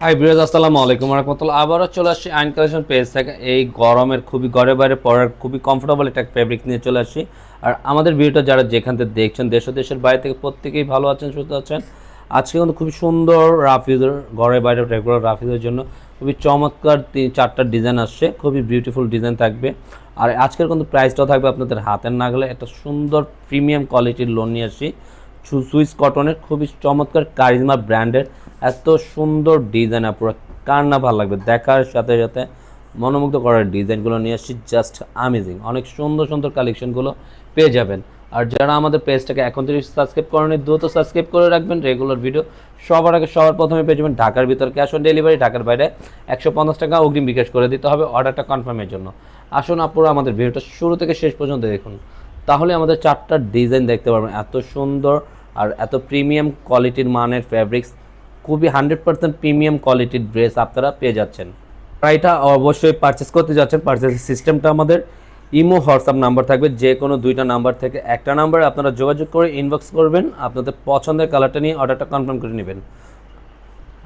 High বিরাজ, আসসালামু আলাইকুম রহমতুল্লাহ। আবারও চলে আসছি আইন কালেকশন পেজ থেকে। এই গরমের খুবই ঘরে বাইরে পরার খুবই কমফোর্টেবল একটা ফেব্রিক নিয়ে চলে আসছি। আর আমাদের ভিডিওটা যারা যেখান থেকে দেখছেন, দেশ ও দেশের বাইরে থেকে, প্রত্যেকেই ভালো আছেন, সুস্থ আছেন। আজকে কিন্তু খুবই সুন্দর রাফিজের ঘরে বাইরে রেগুলার রাফিজের জন্য খুবই চমৎকার 3-4টা ডিজাইন আসছে, খুবই বিউটিফুল ডিজাইন থাকবে। আর আজকের কিন্তু প্রাইসটাও থাকবে আপনাদের হাতের নাগালে। একটা সুন্দর প্রিমিয়াম কোয়ালিটির লোন নিয়ে আসছি, সুইস কটনের, খুবই চমৎকার কারিজমা ব্র্যান্ডের। এত সুন্দর ডিজাইন পুরো কার না ভালো লাগবে, দেখার সাথে সাথে মনোমুগ্ধ করার ডিজাইনগুলো নিয়ে আসছি, জাস্ট আমেজিং। অনেক সুন্দর সুন্দর কালেকশনগুলো পেয়ে যাবেন। আর যারা আমাদের পেজটাকে এখন থেকে সাবস্ক্রাইব করেনি, দ্রুত সাবস্ক্রাইব করে রাখবেন। রেগুলার ভিডিও সবার আগে সবার প্রথমে পেয়ে যাবেন। ঢাকার ভিতর ক্যাশ অন ডেলিভারি, ঢাকার বাইরে 150 টাকা অগ্রিম বিকাশ করে দিতে হবে অর্ডারটা কনফার্মের জন্য। আসুন আপুরা, আমাদের ভিডিওটা শুরু থেকে শেষ পর্যন্ত দেখুন, তাহলে আমাদের 4টা ডিজাইন দেখতে পারবেন। এত সুন্দর আর এত প্রিমিয়াম কোয়ালিটির মানের ফ্যাব্রিক্স, খুবই 100% প্রিমিয়াম কোয়ালিটির ড্রেস আপনারা পেয়ে যাচ্ছেন। এটা অবশ্যই পারচেস করতে যাচ্ছেন, পারচেসের সিস্টেমটা আমাদের ইমো হোয়াটসঅ্যাপ নাম্বার থাকবে। যে কোনো 2টা নাম্বার থেকে একটা নাম্বারে আপনারা যোগাযোগ করে ইনবক্স করবেন, আপনাদের পছন্দের কালারটা নিয়ে অর্ডারটা কনফার্ম করে নেবেন।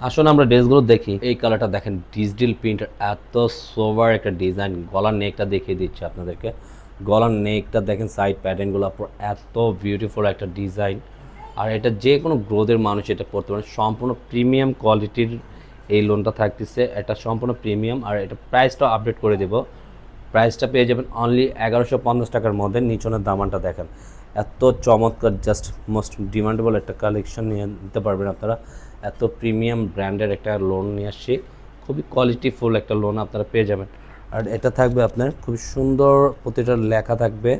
আসুন আমরা ড্রেসগুলো দেখি। এই কালারটা দেখেন, ডিজিটাল প্রিন্টার, এত সোভার একটা ডিজাইন। গলার নেকটা দেখিয়ে দিচ্ছে আপনাদেরকে। গলার নেকটা দেখেন, সাইড প্যাটার্নগুলো এত বিউটিফুল একটা ডিজাইন। আর এটা যে কোনো গ্রোথের মানুষ এটা পড়তে পারে। সম্পূর্ণ প্রিমিয়াম কোয়ালিটির এই লোনটা থাকতেছে, এটা সম্পূর্ণ প্রিমিয়াম। আর এটা প্রাইসটাও আপডেট করে দেবো। প্রাইসটা পেয়ে যাবেন অনলি 1150 টাকার মধ্যে। নিচনের দামানটা দেখেন, এত চমৎকার, জাস্ট মোস্ট ডিমান্ডেবল একটা কালেকশন নিয়ে নিতে পারবেন আপনারা। এত প্রিমিয়াম ব্র্যান্ডের একটা লোন নিয়ে আসছি, খুবই কোয়ালিটিফুল একটা লোন আপনারা পেয়ে যাবেন। আর এটা থাকবে আপনার খুবই সুন্দর, প্রতিটা লেখা থাকবে,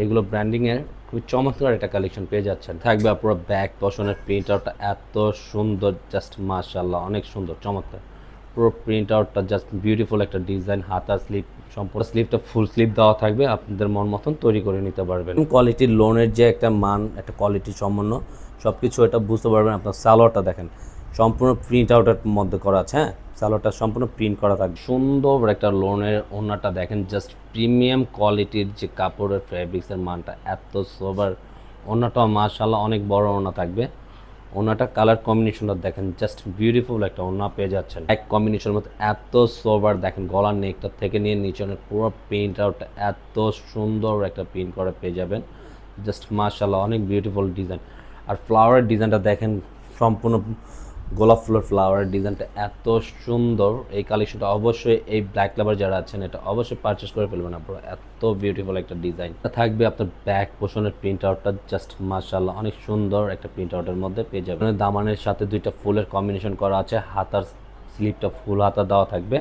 এইগুলো ব্র্যান্ডিংয়ের খুবই চমৎকার একটা কালেকশন পেয়ে যাচ্ছেন। থাকবে পুরো ব্যাক পশনের প্রিন্ট আউটটা এত সুন্দর, জাস্ট মাশাআল্লাহ, অনেক সুন্দর চমৎকার। পুরো প্রিন্ট আউটটা জাস্ট বিউটিফুল একটা ডিজাইন। হাতা স্লিপ, সম্পূর্ণ স্লিপটা ফুল স্লিপ দেওয়া থাকবে, আপনাদের মন মতন তৈরি করে নিতে পারবেন। কোয়ালিটির লোনের যে একটা মান, একটা কোয়ালিটি সম্পন্ন সব কিছু এটা বুঝতে পারবেন। আপনার সালোয়ারটা দেখেন, সম্পূর্ণ প্রিন্ট আউটের মধ্যে করা আছে। হ্যাঁ, সালোয়ারটা সম্পূর্ণ প্রিন্ট করা থাকবে। সুন্দর একটা লোনের ওড়নাটা দেখেন, জাস্ট প্রিমিয়াম কোয়ালিটির যে কাপড়ের ফ্যাব্রিক্সের মানটা এত সোবার। ওড়নাটাও মাশাআল্লাহ অনেক বড় ওড়না থাকবে। ওনাটা কালার কম্বিনেশনটা দেখেন, জাস্ট বিউটিফুল একটা ওনা পেয়ে যাচ্ছেন। এক কম্বিনেশনের মধ্যে এত সোবার। দেখেন গলার নেকটা থেকে নিয়ে নিচনের পুরো প্রিন্ট আউটটা এত সুন্দর একটা প্রিন্ট করে পেয়ে যাবেন। জাস্ট মাশাআল্লাহ, অনেক বিউটিফুল ডিজাইন। আর ফ্লাওয়ারের ডিজাইনটা দেখেন, সম্পূর্ণ গোলাপ ফুলের ফ্লাওয়ারের ডিজাইনটা এত সুন্দর। এই কালেকশনটা অবশ্যই, এই ব্ল্যাক লাভার যারা আছেন, এটা অবশ্যই পারচেস করে ফেলবেন আপনারা। এত বিউটিফুল একটা ডিজাইন থাকবে। আপনার ব্যাক পোর্শনের প্রিন্ট আউটটা জাস্ট মাশাআল্লাহ, অনেক সুন্দর একটা প্রিন্ট আউটের মধ্যে পেয়ে যাবেন। দামানের সাথে 2টা ফুলের কম্বিনেশন করা আছে, হাতার স্লিপটা ফুল হাতা দেওয়া থাকবে।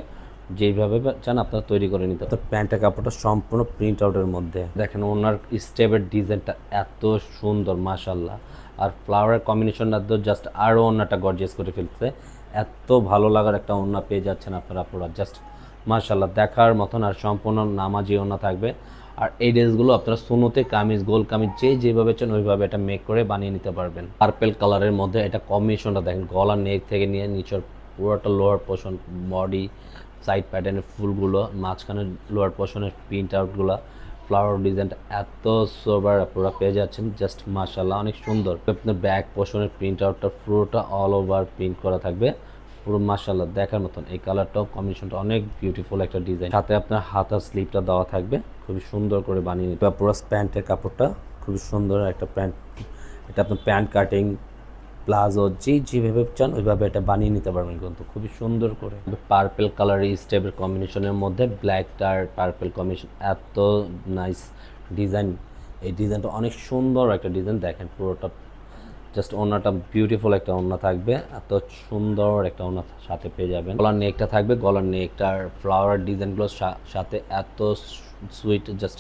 যেইভাবে চান আপনারা তৈরি করে নিতে। তো প্যান্টের কাপড়টা সম্পূর্ণ প্রিন্ট আউটের মধ্যে দেখেন, ওনার স্টেপের ডিজাইনটা এত সুন্দর মাশাআল্লাহ। আর ফ্লাওয়ারের কম্বিনেশনটা তো জাস্ট আরও ওড়নাটা গর্জিয়াস করে ফেলছে। এত ভালো লাগার একটা ওড়না পেয়ে যাচ্ছেন আপনারা পুরো, জাস্ট মাশাআল্লাহ দেখার মতন। আর সম্পূর্ণ নামাজি ওড়না থাকবে। আর এই ড্রেসগুলো আপনারা সুনোতে কামিজ, গোল কামিজ, যেভাবে চান ওইভাবে এটা মেক করে বানিয়ে নিতে পারবেন। পার্পেল কালারের মধ্যে এটা কম্বিনেশনটা দেখেন, গলা নেক থেকে নিয়ে নিচের পুরোটা লোয়ার পোর্শন, বডি, সাইড প্যাটার্নের ফুলগুলো, মাঝখানে লোয়ার পোর্শনের প্রিন্ট আউটগুলো, ফ্লাওয়ার ডিজাইনটা এত সোবার পুরো পেয়ে যাচ্ছেন, জাস্ট মাশাআল্লাহ অনেক সুন্দর। আপনার ব্যাক পোর্শনের প্রিন্ট আউটটা পুরোটা অল ওভার প্রিন্ট করা থাকবে, পুরো মাশাআল্লাহ দেখার মতন। এই কালারটাও কম্বিনেশনটা অনেক বিউটিফুল একটা ডিজাইন। সাথে আপনার হাতার স্লিপটা দেওয়া থাকবে, খুবই সুন্দর করে বানিয়ে নিতে। পুরো প্যান্টের কাপড়টা খুবই সুন্দর একটা প্যান্ট। এটা আপনার প্যান্ট কাটিং, প্লাজো, যেভাবে চান ওইভাবে এটা বানিয়ে নিতে পারবেন কিন্তু খুবই সুন্দর করে। পার্পেল কালারের স্টেপের কম্বিনেশনের মধ্যে ব্ল্যাক আর পার্পেল কম্বিনেশন, এত নাইস ডিজাইন। এই ডিজাইনটা অনেক সুন্দর একটা ডিজাইন। দেখেন পুরোটা জাস্ট ওড়নাটা বিউটিফুল একটা ওড়না থাকবে, এত সুন্দর একটা ওড়না সাথে পেয়ে যাবেন। গলার নেকটা থাকবে, গলার নেকটার ফ্লাওয়ার ডিজাইনগুলোর সাথে এত সুইট, জাস্ট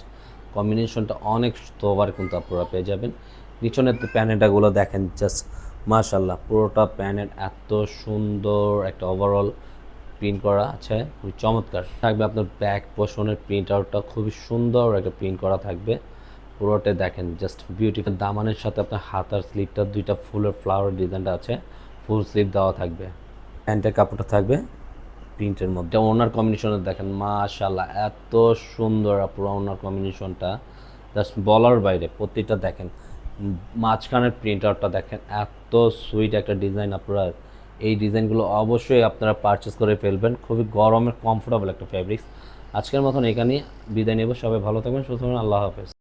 কম্বিনেশনটা অনেক সোবার কিন্তু আপনারা পেয়ে যাবেন। নিচনের প্যানেলটাগুলো দেখেন, জাস্ট মাশাআল্লাহ পুরোটা প্যানেল এত সুন্দর একটা ওভারঅল প্রিন্ট করা আছে, খুবই চমৎকার থাকবে। আপনার ব্যাক পোর্শনের প্রিন্ট আউটটা খুবই সুন্দর একটা প্রিন্ট করা থাকবে। পুরোটাই দেখেন জাস্ট বিউটিফুল। দামানের সাথে আপনার হাতার স্লিপটা 2টা ফুলের ফ্লাওয়ার ডিজাইনটা আছে, ফুল স্লিপ দেওয়া থাকবে। প্যান্টের কাপড়টা থাকবে প্রিন্টের মধ্যে। ওনার কম্বিনেশনে দেখেন মাশাআল্লাহ এত সুন্দর পুরো ওনার কম্বিনেশনটা, জাস্ট বলার বাইরে। প্রতিটা দেখেন, মাঝখানের প্রিন্ট আউটটা দেখেন, এত সুইট একটা ডিজাইন আপনারা এই ডিজাইনগুলো অবশ্যই আপনারা পারচেস করে ফেলবেন। খুবই গরমের কমফোর্টেবল একটা ফ্যাব্রিক্স। আজকের মতন এখানেই বিদায় নেব। সবাই ভালো থাকবেন, সুস্থ থাকবেন। আল্লাহ হাফেজ।